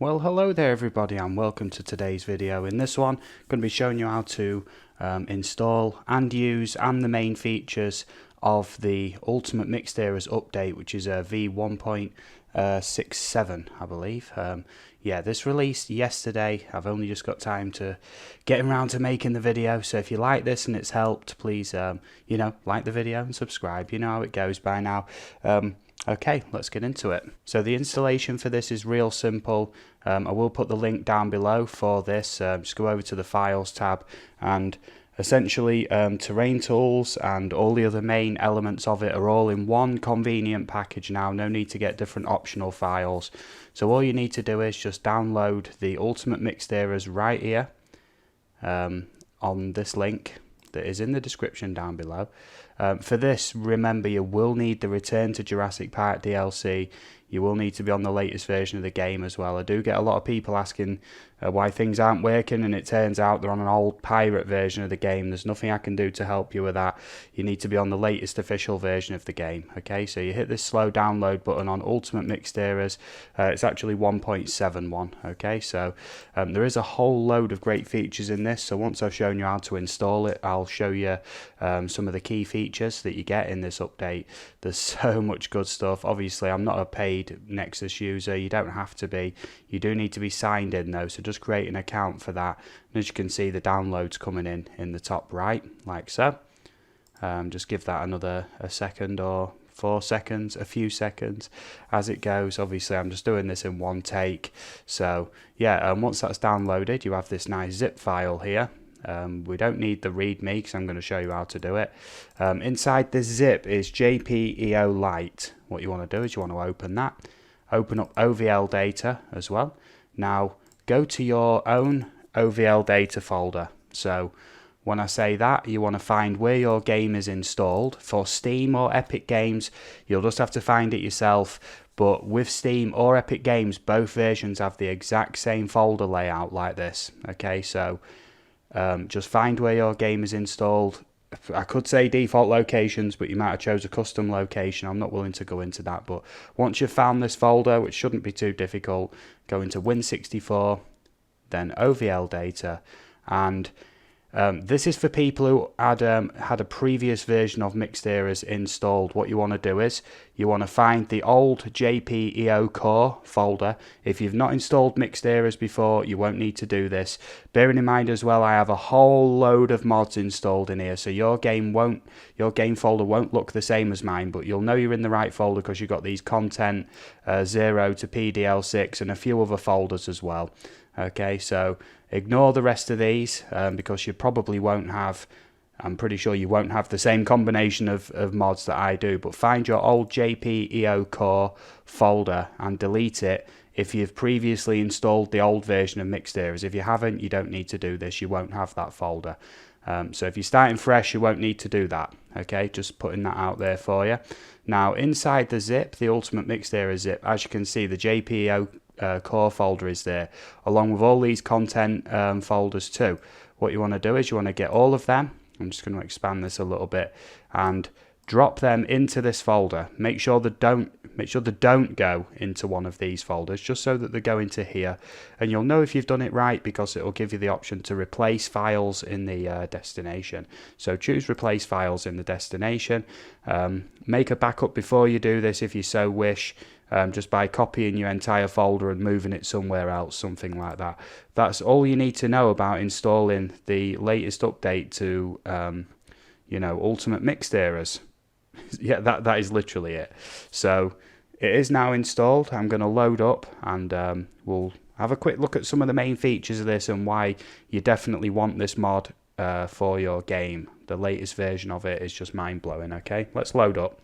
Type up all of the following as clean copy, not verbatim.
Well, hello there everybody and welcome to today's video. In this one, I'm going to be showing you how to install and use the main features of the Ultimate Mixed Eras update, which is a V1.67, I believe. Yeah, this released yesterday. I've only just got time to get around to making the video, so if you like this and it's helped, please, like the video and subscribe. You know how it goes by now. Okay, let's get into it. So the installation for this is real simple. I will put the link down below for this. Just go over to the Files tab and essentially terrain tools and all the other main elements of it are all in one convenient package now. No need to get different optional files. So all you need to do is just download the Ultimate Mixed Eras right here on this link that is in the description down below. For this, remember, you will need the Return to Jurassic Park DLC. You will need to be on the latest version of the game as well. I do get a lot of people asking why things aren't working, and it turns out they're on an old pirate version of the game. There's nothing I can do to help you with that. You need to be on the latest official version of the game. Okay, so you hit this slow download button on Ultimate Mixed Eras. It's actually 1.71. Okay, so there is a whole load of great features in this. So once I've shown you how to install it, I'll show you some of the key features that you get in this update. There's so much good stuff. Obviously, I'm not a paid Nexus user. You don't have to be. You do need to be signed in though, so just create an account for that. And as you can see, the downloads coming in the top right, like so. Just give that another a second or 4 seconds, a few seconds as it goes. Obviously, I'm just doing this in one take. So yeah, once that's downloaded, you have this nice zip file here. We don't need the readme because I'm going to show you how to do it. Inside this zip is JPEO Lite. What you want to do is you want to open that. Open up OVL data as well. Now go to your own OVL data folder. So when I say that, you want to find where your game is installed. For Steam or Epic Games, you'll just have to find it yourself. But with Steam or Epic Games, both versions have the exact same folder layout like this. Okay, so just find where your game is installed. I could say default locations, but you might have chose a custom location. I'm not willing to go into that, but once you've found this folder, which shouldn't be too difficult, go into Win64, then OVL data, and this is for people who had a previous version of Mixed Eras installed. What you want to do is you want to find the old JPEO core folder. If you've not installed Mixed Eras before, you won't need to do this. Bearing in mind as well, I have a whole load of mods installed in here, so your game folder won't look the same as mine, but you'll know you're in the right folder because you've got these content 0 to PDL6 and a few other folders as well. Okay, so ignore the rest of these because you probably won't have, I'm pretty sure you won't have the same combination of mods that I do, but find your old JPEO core folder and delete it if you've previously installed the old version of Mixed Eras. If you haven't, you don't need to do this. You won't have that folder. So if you're starting fresh, you won't need to do that. Okay, just putting that out there for you. Now, inside the zip, the Ultimate Mixed Eras zip, as you can see, the JPEO core folder is there, along with all these content folders too. What you want to do is you want to get all of them. I'm just going to expand this a little bit and drop them into this folder. Make sure they don't go into one of these folders, just so that they go into here. And you'll know if you've done it right because it will give you the option to replace files in the destination. So choose replace files in the destination. Make a backup before you do this if you so wish, just by copying your entire folder and moving it somewhere else, something like that. That's all you need to know about installing the latest update to Ultimate Mixed Eras. Yeah, that is literally it. So it is now installed. I'm going to load up and we'll have a quick look at some of the main features of this and why you definitely want this mod for your game. The latest version of it is just mind-blowing. Okay, let's load up.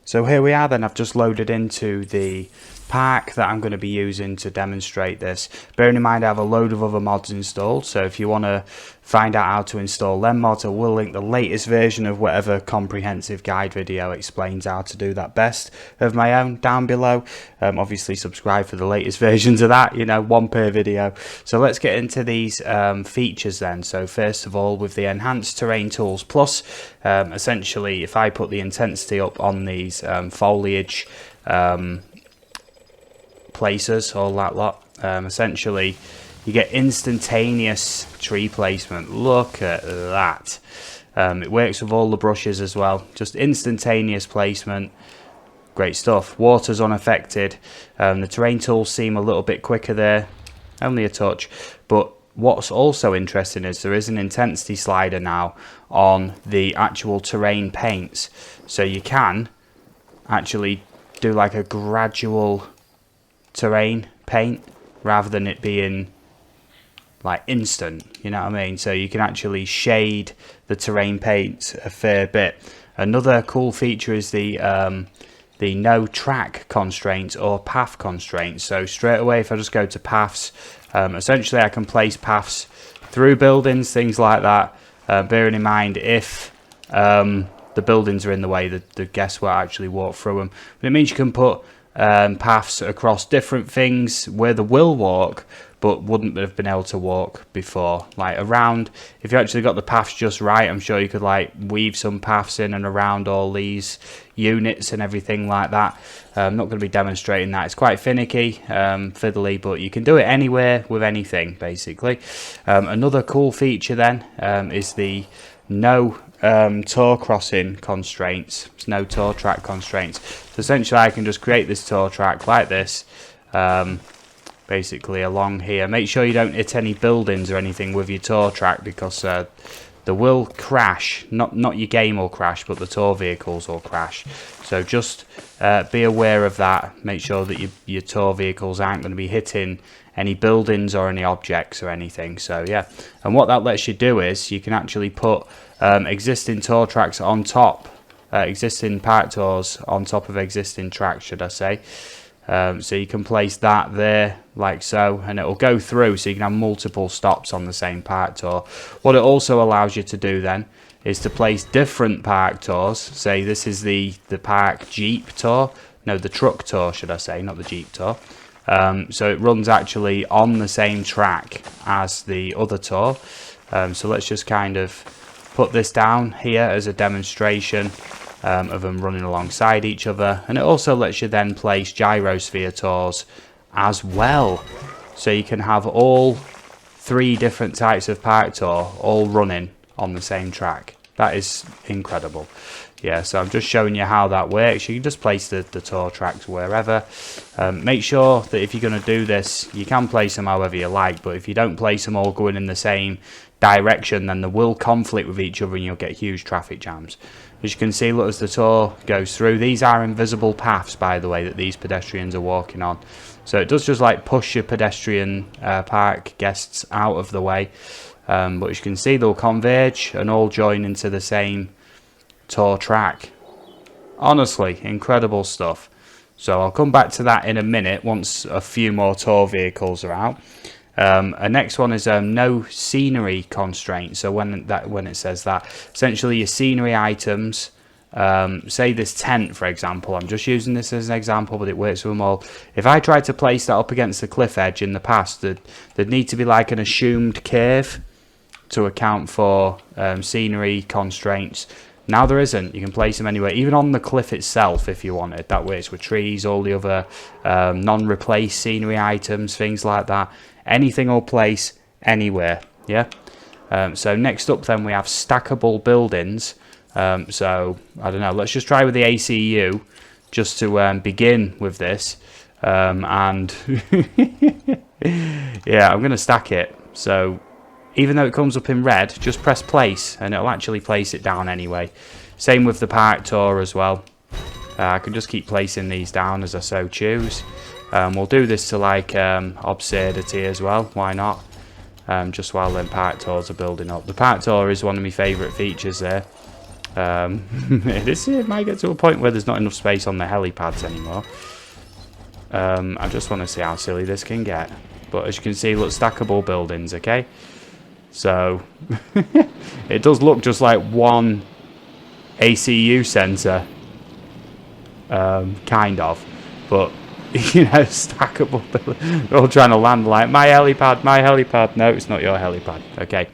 So here we are then. I've just loaded into the pack that I'm going to be using to demonstrate this. Bearing in mind I have a load of other mods installed, so if you want to find out how to install them mods, I will link the latest version of whatever comprehensive guide video explains how to do that best of my own down below. Obviously subscribe for the latest versions of that, one per video. So let's get into these features then. So first of all, with the Enhanced Terrain Tools Plus, essentially if I put the intensity up on these foliage places, all that lot, Essentially, you get instantaneous tree placement. Look at that. It works with all the brushes as well. Just instantaneous placement. Great stuff. Water's unaffected. The terrain tools seem a little bit quicker there. Only a touch. But what's also interesting is there is an intensity slider now on the actual terrain paints. So you can actually do like a gradual terrain paint rather than it being like instant, you know what I mean? So you can actually shade the terrain paints a fair bit. Another cool feature is the no track constraints or path constraints. So straight away, if I just go to paths, essentially I can place paths through buildings, things like that, bearing in mind if the buildings are in the way, the guests will actually walk through them. But it means you can put paths across different things where they will walk but wouldn't have been able to walk before, like around. If you actually got the paths just right, I'm sure you could like weave some paths in and around all these units and everything like that. I'm not going to be demonstrating that. It's quite finicky, fiddly, but you can do it anywhere with anything basically. Another cool feature then is the no tour crossing constraints. There's no tour track constraints. So essentially I can just create this tour track like this, basically along here. Make sure you don't hit any buildings or anything with your tour track, because they will crash. Not your game will crash, but the tour vehicles will crash. So just be aware of that. Make sure that your tour vehicles aren't going to be hitting any buildings or any objects or anything. So yeah, and what that lets you do is you can actually put existing tour tracks on top, existing park tours on top of existing tracks, should I say. So you can place that there like so, and it will go through, so you can have multiple stops on the same park tour. What it also allows you to do then is to place different park tours. Say this is the park Jeep tour, no, the truck tour should I say, not the Jeep tour. So it runs actually on the same track as the other tour. So let's just kind of put this down here as a demonstration of them running alongside each other, and it also lets you then place gyrosphere tours as well, so you can have all three different types of park tour all running on the same track. That is incredible. Yeah, so I'm just showing you how that works. You can just place the tour tracks wherever. Make sure that if you're going to do this, you can place them however you like, but if you don't place them all going in the same direction, then they will conflict with each other and you'll get huge traffic jams. As you can see, look, as the tour goes through, these are invisible paths, by the way, that these pedestrians are walking on. So it does just like push your pedestrian park guests out of the way. But as you can see, they'll converge and all join into the same tour track. Honestly, incredible stuff. So I'll come back to that in a minute once a few more tour vehicles are out. Next one is no scenery constraints. So when it says that, essentially your scenery items, say this tent for example, I'm just using this as an example, but it works with them all. If I tried to place that up against the cliff edge in the past, there'd need to be like an assumed curve to account for scenery constraints. Now there isn't. You can place them anywhere, even on the cliff itself if you wanted. That works with trees, all the other non-replaced scenery items, things like that. Anything will place anywhere. Yeah. So next up then we have stackable buildings. So I don't know, let's just try with the ACU just to begin with this. And yeah, I'm going to stack it. So even though it comes up in red, just press place and it'll actually place it down anyway. Same with the park tour as well. I can just keep placing these down as I so choose. We'll do this to like absurdity as well, why not? Just while them park tours are building up. The park tour is one of my favourite features there. It might get to a point where there's not enough space on the helipads anymore. I just want to see how silly this can get. But as you can see, look, stackable buildings, okay? So it does look just like one ACU centre, kind of, but you know, stackable buildings. They're all trying to land like my helipad. No, it's not your helipad. Okay.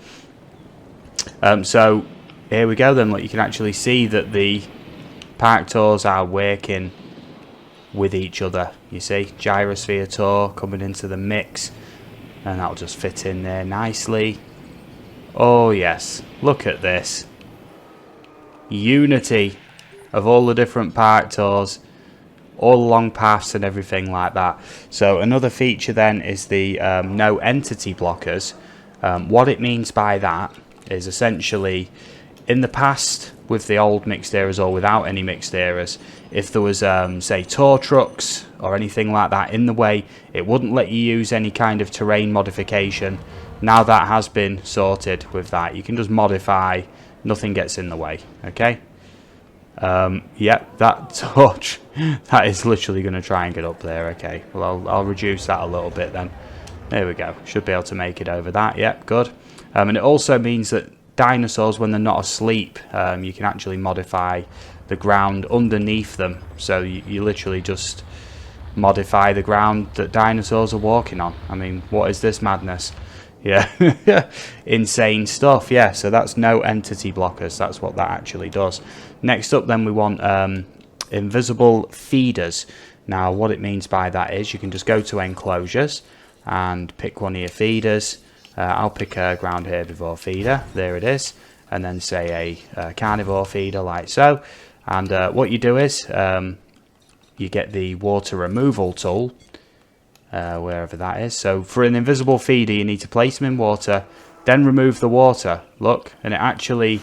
So here we go then. Look, you can actually see that the park tours are working with each other. You see, gyrosphere tour coming into the mix, and that'll just fit in there nicely. Oh yes, look at this unity of all the different park tours, all along paths and everything like that. So another feature then is the no entity blockers. What it means by that is essentially, in the past with the old mixed eras or without any mixed eras, if there was say tour trucks or anything like that in the way, it wouldn't let you use any kind of terrain modification. Now that has been sorted with that. You can just modify, nothing gets in the way. Okay. Yep, that torch, that is literally going to try and get up there. Okay, well I'll reduce that a little bit then. There we go, should be able to make it over that. Yep, good. And it also means that dinosaurs, when they're not asleep, you can actually modify the ground underneath them. So you literally just modify the ground that dinosaurs are walking on. I mean, what is this madness? Yeah, insane stuff. Yeah, so that's no entity blockers. That's what that actually does. Next up then we want invisible feeders. Now what it means by that is you can just go to enclosures and pick one of your feeders. I'll pick a ground herbivore feeder. There it is. And then say a carnivore feeder like so. And what you do is you get the water removal tool. Wherever that is. So for an invisible feeder you need to place them in water, then remove the water. Look, and it actually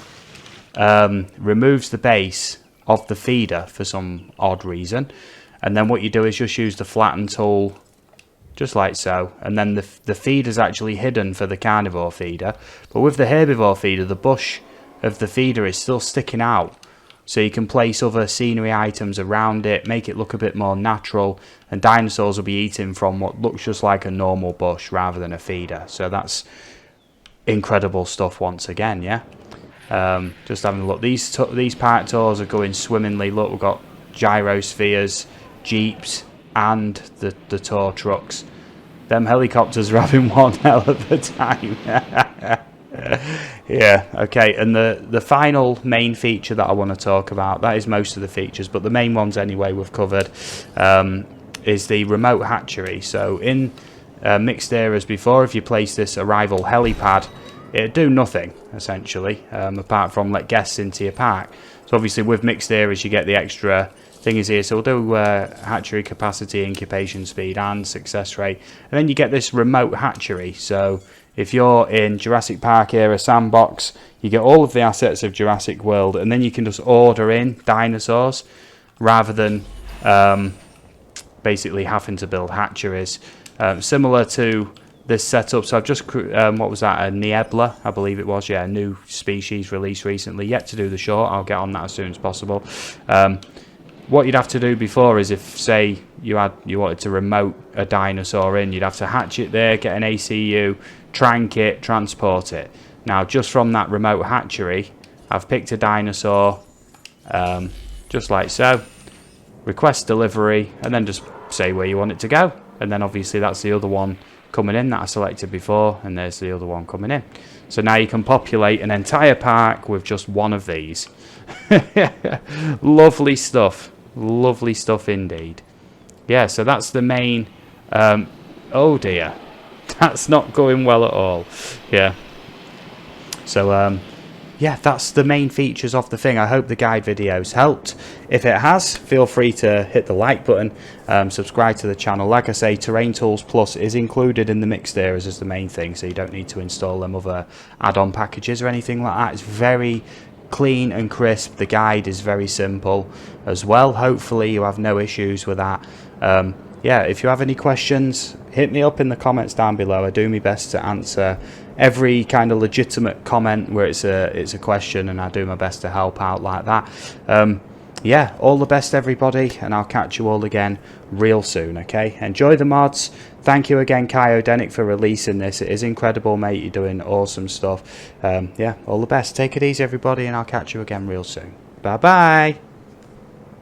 removes the base of the feeder for some odd reason. And then what you do is just use the flatten tool just like so, and then the feeder is actually hidden for the carnivore feeder, but with the herbivore feeder the bush of the feeder is still sticking out. So you can place other scenery items around it, make it look a bit more natural, and dinosaurs will be eating from what looks just like a normal bush rather than a feeder. So that's incredible stuff once again, yeah. Just having a look. These park tours are going swimmingly. Look, we've got gyrospheres, jeeps, and the tour trucks. Them helicopters are having one hell of a time. Yeah, okay, and the final main feature that I want to talk about, that is most of the features, but the main ones anyway we've covered, is the remote hatchery. So in mixed eras before, if you place this arrival helipad, it'd do nothing essentially, apart from let guests into your park. So obviously with mixed eras you get the extra things here. So we'll do hatchery capacity, incubation speed and success rate, and then you get this remote hatchery. So if you're in Jurassic Park era sandbox, you get all of the assets of Jurassic World, and then you can just order in dinosaurs rather than basically having to build hatcheries. Similar to this setup, so I've just what was that, a Niebla, I believe it was, yeah, a new species released recently. Yet to do the short, I'll get on that as soon as possible. What you'd have to do before is, if say you wanted to remote a dinosaur in, you'd have to hatch it there, get an ACU, trank it, transport it. Now just from that remote hatchery I've picked a dinosaur, just like so, request delivery, and then just say where you want it to go, and then obviously that's the other one coming in that I selected before, and there's the other one coming in. So now you can populate an entire park with just one of these. Lovely stuff indeed. Yeah, so that's the main oh dear, that's not going well at all. Yeah, so yeah, that's the main features of the thing. I hope the guide videos helped. If it has, feel free to hit the like button, subscribe to the channel. Like I say, Terrain Tools Plus is included in the mixed eras as the main thing, so you don't need to install them other add-on packages or anything like that. It's very clean and crisp. The guide is very simple as well. Hopefully you have no issues with that. Yeah, if you have any questions, hit me up in the comments down below. I do my best to answer every kind of legitimate comment where it's a question, and I do my best to help out like that. Yeah, all the best everybody, and I'll catch you all again real soon, okay? Enjoy the mods. Thank you again, Kaiodenic, for releasing this. It is incredible, mate. You're doing awesome stuff. Yeah, all the best. Take it easy, everybody, and I'll catch you again real soon. Bye-bye.